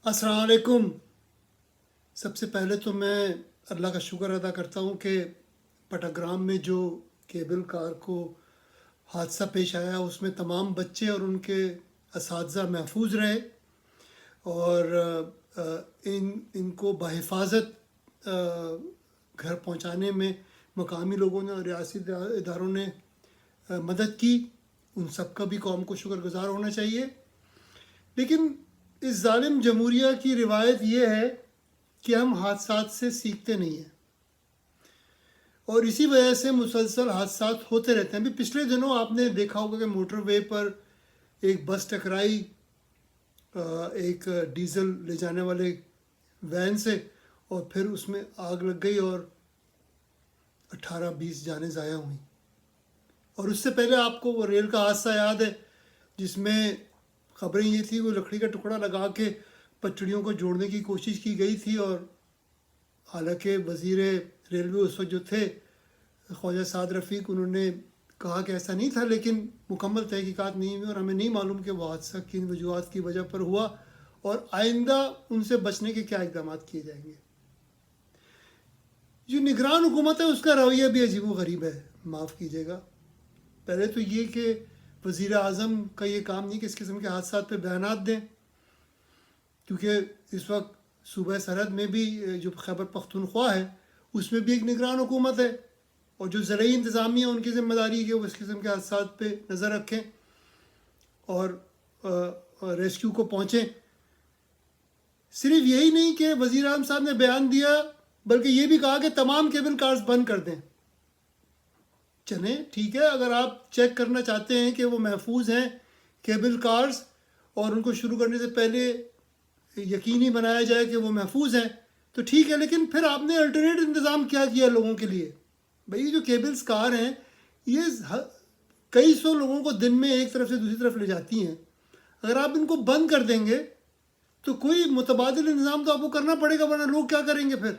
अस्सलाम वालेकुम। सबसे पहले तो मैं अल्लाह का शुक्र अदा करता हूँ कि पटाग्राम में जो केबल कार को हादसा पेश आया उसमें तमाम बच्चे और उनके असातिज़ा महफूज रहे और इनको बहिफाजत घर पहुँचाने में मकामी लोगों ने और रियासी इदारों ने मदद की। उन सब का भी कौम को शुक्रगुजार होना चाहिए। लेकिन इस जालिम जमहूरिया की रिवायत ये है कि हम हादसात से सीखते नहीं हैं और इसी वजह से मुसलसल हादसात होते रहते हैं। अभी पिछले दिनों आपने देखा होगा कि मोटरवे पर एक बस टकराई एक डीजल ले जाने वाले वैन से और फिर उसमें आग लग गई और 18-20 जानें ज़ाया हुई। और उससे पहले आपको वो रेल का हादसा याद है जिसमें खबरें ये थी वो लकड़ी का टुकड़ा लगा के पटरियों को जोड़ने की कोशिश की गई थी और हालांकि वज़ीर रेलवे उस वक्त जो थे ख्वाजा साद रफ़ीक, उन्होंने कहा कि ऐसा नहीं था, लेकिन मुकम्मल तहकीकात नहीं हुई और हमें नहीं मालूम कि वो हादसा किन वजूहात की वजह पर हुआ और आइंदा उनसे बचने के क्या इक़दाम किए जाएंगे। जो निगरान हुकूमत है उसका रवैया भी अजीब व गरीब है, माफ़ कीजिएगा। पहले तो ये कि वज़ीर आज़म का ये काम नहीं कि इस किस्म के हादसा पे बयानात दें, क्योंकि इस वक्त सूबा सरहद में भी जो खैबर पख्तूनख्वा है उसमें भी एक निगरान हुकूमत है और जो ज़राई इंतज़ामिया उनकी ज़िम्मेदारी है कि वो इस किस्म के हादसा पे नज़र रखें और रेस्क्यू को पहुँचें। सिर्फ यही नहीं कि वज़ीर आज़म साहब ने बयान दिया बल्कि ये भी कहा कि तमाम केबल कार्स बंद कर दें। चलें, ठीक है, अगर आप चेक करना चाहते हैं कि वो महफूज हैं केबल कार्स और उनको शुरू करने से पहले यकीनी बनाया जाए कि वो महफूज हैं तो ठीक है, लेकिन फिर आपने अल्टरनेट इंतज़ाम क्या किया लोगों के लिए? भाई जो केबल्स कार हैं ये कई सौ लोगों को दिन में एक तरफ से दूसरी तरफ ले जाती हैं। अगर आप इनको बंद कर देंगे तो कोई मुतबादिल इंतज़ाम तो आपको करना पड़ेगा, वरना लोग क्या करेंगे फिर?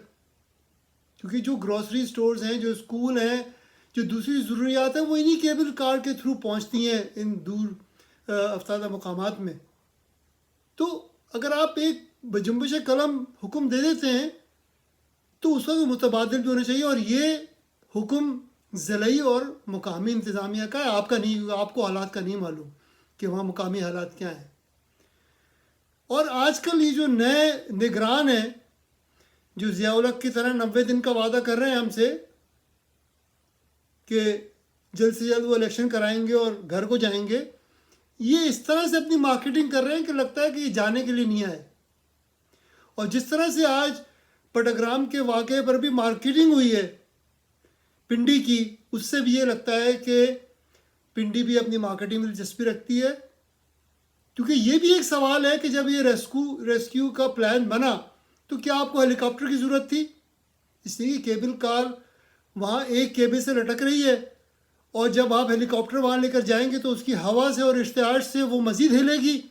क्योंकि जो ग्रॉसरी स्टोर्स हैं, जो स्कूल हैं, जो दूसरी ज़रूरियात हैं, वो इन्हीं केबल कार के थ्रू पहुंचती हैं इन दूर अफ्तादा मकामात में। तो अगर आप एक बजुम्बिश कलम हुक्म दे देते हैं तो उसका भी मुतबादिल भी होना चाहिए और ये हुक्म ज़िलाई और मुकामी इंतज़ामिया का है, आपका नहीं, क्योंकि आपको हालात का नहीं मालूम कि वहाँ मुकामी हालात क्या हैं। और आजकल ये जो नए निगरान हैं जो ज़िया-उल हक़ की तरह 90 दिन का वादा कर रहे हैं हमसे कि जल्द से जल्द वो इलेक्शन कराएंगे और घर को जाएंगे, ये इस तरह से अपनी मार्केटिंग कर रहे हैं कि लगता है कि ये जाने के लिए नहीं आए। और जिस तरह से आज पटाग्राम के वाक़े पर भी मार्केटिंग हुई है पिंडी की, उससे भी ये लगता है कि पिंडी भी अपनी मार्केटिंग में दिलचस्पी रखती है। क्योंकि ये भी एक सवाल है कि जब ये रेस्क्यू का प्लान बना तो क्या आपको हेलीकॉप्टर की ज़रूरत थी? इसलिए केबल कार वहाँ एक केबल से लटक रही है और जब आप हेलीकॉप्टर वहाँ लेकर जाएंगे तो उसकी हवा से और इश्तिहार से वो मज़ीद हिलेगी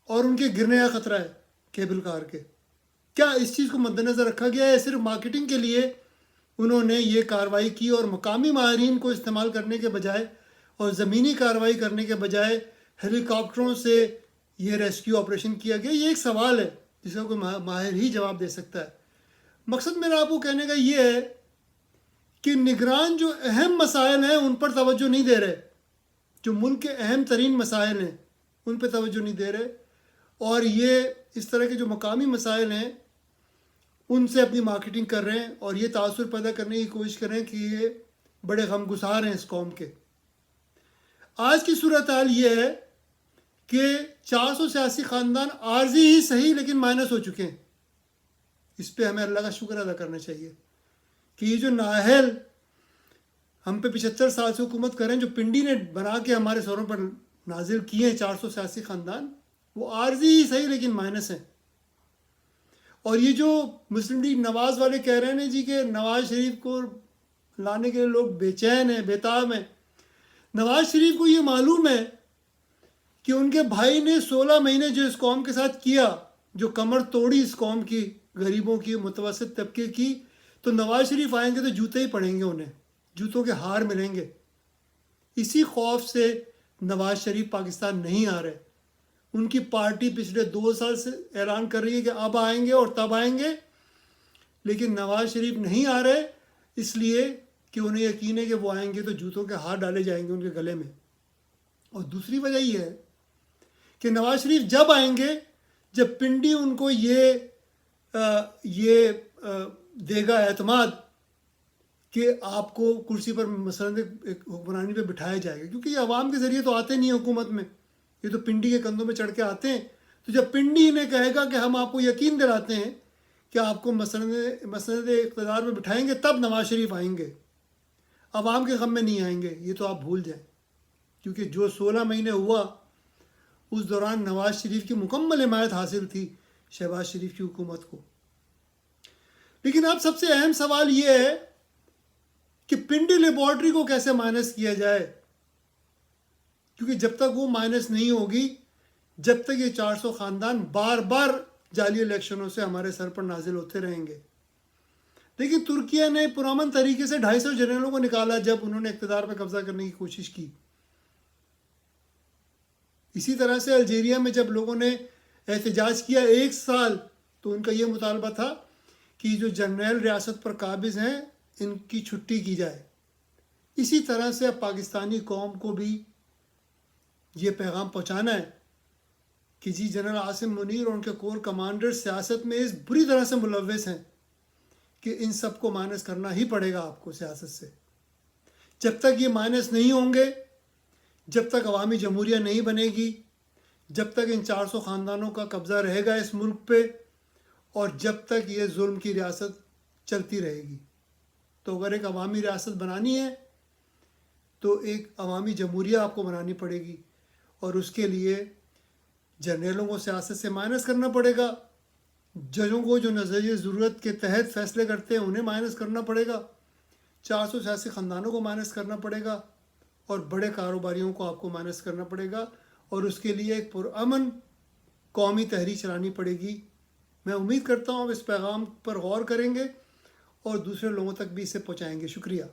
और उनके गिरने का ख़तरा है केबल कार के। क्या इस चीज़ को मद्देनज़र रखा गया है? सिर्फ मार्केटिंग के लिए उन्होंने ये कार्रवाई की और मकामी माहिरीन को इस्तेमाल करने के बजाय और ज़मीनी कार्रवाई करने के बजाय हेलीकॉप्टरों से ये रेस्क्यू ऑपरेशन किया गया? ये एक सवाल है जिसका कोई माहिर ही जवाब दे सकता है। मकसद मेरा आपको कहने का ये है कि निगरान जो अहम मसाइल हैं उन पर तवज्जो नहीं दे रहे, जो मुल्क के अहम तरीन मसाइल हैं उन पर तवज्जो नहीं दे रहे और ये इस तरह के जो मकामी मसाइल हैं उनसे अपनी मार्केटिंग कर रहे हैं और ये तासुर पैदा करने की कोशिश कर रहे हैं कि ये बड़े गमगुसार हैं इस कौम के। आज की सूरत हाल ये है कि 400 सियासी ख़ानदान आर्जी ही सही लेकिन माइनस हो चुके हैं। इस पर हमें अल्लाह का शुक्र अदा करना चाहिए कि ये जो नाअहल हम पे 75 साल से हुकूमत कर रहे हैं, जो पिंडी ने बना के हमारे सरों पर नाजिल किए हैं 400 सियासी ख़ानदान, वो आर्जी ही सही लेकिन माइनस हैं। और ये जो मुस्लिम लीग नवाज़ वाले कह रहे हैं जी कि नवाज़ शरीफ को लाने के लिए लोग बेचैन हैं, बेताब हैं। नवाज़ शरीफ को ये मालूम है कि उनके भाई ने 16 महीने जो इस कौम के साथ किया, जो कमर तोड़ी इस कौम की, गरीबों की, मुतवसत तबके की, तो नवाज़ शरीफ आएंगे तो जूते ही पड़ेंगे, उन्हें जूतों के हार मिलेंगे। इसी खौफ से नवाज़ शरीफ पाकिस्तान नहीं आ रहे। ان کی پارٹی پچھلے 2 سال سے اعلان کر رہی ہے کہ اب آئیں گے اور تب آئیں گے، لیکن نواز شریف نہیں آ رہے اس لیے کہ انہیں یقین ہے کہ وہ آئیں گے تو جوتوں کے ہاتھ ڈالے جائیں گے ان کے گلے میں۔ اور دوسری وجہ یہ ہے کہ نواز شریف جب آئیں گے جب پنڈی ان کو یہ دے گا اعتماد کہ آپ کو کرسی پر مثلاً حکمرانی پہ بٹھایا جائے گا، کیونکہ یہ عوام کے ذریعے تو آتے نہیں ہیں حکومت میں، یہ تو پنڈی کے کندھوں میں چڑھ کے آتے ہیں۔ تو جب پنڈی انہیں کہے گا کہ ہم آپ کو یقین دلاتے ہیں کہ آپ کو مسند اقتدار میں بٹھائیں گے، تب نواز شریف آئیں گے، عوام کے غم میں نہیں آئیں گے، یہ تو آپ بھول جائیں۔ کیونکہ جو 16 مہینے ہوا اس دوران نواز شریف کی مکمل حمایت حاصل تھی شہباز شریف کی حکومت کو۔ لیکن اب سب سے اہم سوال یہ ہے کہ پنڈی لیبارٹری کو کیسے مائنس کیا جائے، کیونکہ جب تک وہ مائنس نہیں ہوگی، جب تک یہ 400 خاندان بار بار جعلی الیکشنوں سے ہمارے سر پر نازل ہوتے رہیں گے۔ لیکن ترکیہ نے پرامن طریقے سے 250 جنرلوں کو نکالا جب انہوں نے اقتدار پہ قبضہ کرنے کی کوشش کی۔ اسی طرح سے الجیریا میں جب لوگوں نے احتجاج کیا 1 سال، تو ان کا یہ مطالبہ تھا کہ جو جرنیل ریاست پر قابض ہیں ان کی چھٹی کی جائے۔ اسی طرح سے اب پاکستانی قوم کو بھی یہ پیغام پہنچانا ہے کہ جی جنرل عاصم منیر اور ان کے کور کمانڈر سیاست میں اس بری طرح سے ملوث ہیں کہ ان سب کو مائنس کرنا ہی پڑے گا آپ کو سیاست سے۔ جب تک یہ مائنس نہیں ہوں گے، جب تک عوامی جمہوریہ نہیں بنے گی، جب تک ان 400 خاندانوں کا قبضہ رہے گا اس ملک پہ، اور جب تک یہ ظلم کی ریاست چلتی رہے گی۔ تو اگر ایک عوامی ریاست بنانی ہے تو ایک عوامی جمہوریہ آپ کو بنانی پڑے گی، اور اس کے لیے جرنیلوں کو سیاست سے مائنس کرنا پڑے گا، ججوں کو جو نظریہ ضرورت کے تحت فیصلے کرتے ہیں انہیں مائنس کرنا پڑے گا، 400 سیاسی خاندانوں کو مائنس کرنا پڑے گا، اور بڑے کاروباریوں کو آپ کو مائنس کرنا پڑے گا، اور اس کے لیے ایک پرامن قومی تحریک چلانی پڑے گی۔ میں امید کرتا ہوں آپ اس پیغام پر غور کریں گے اور دوسرے لوگوں تک بھی اسے پہنچائیں گے۔ شکریہ۔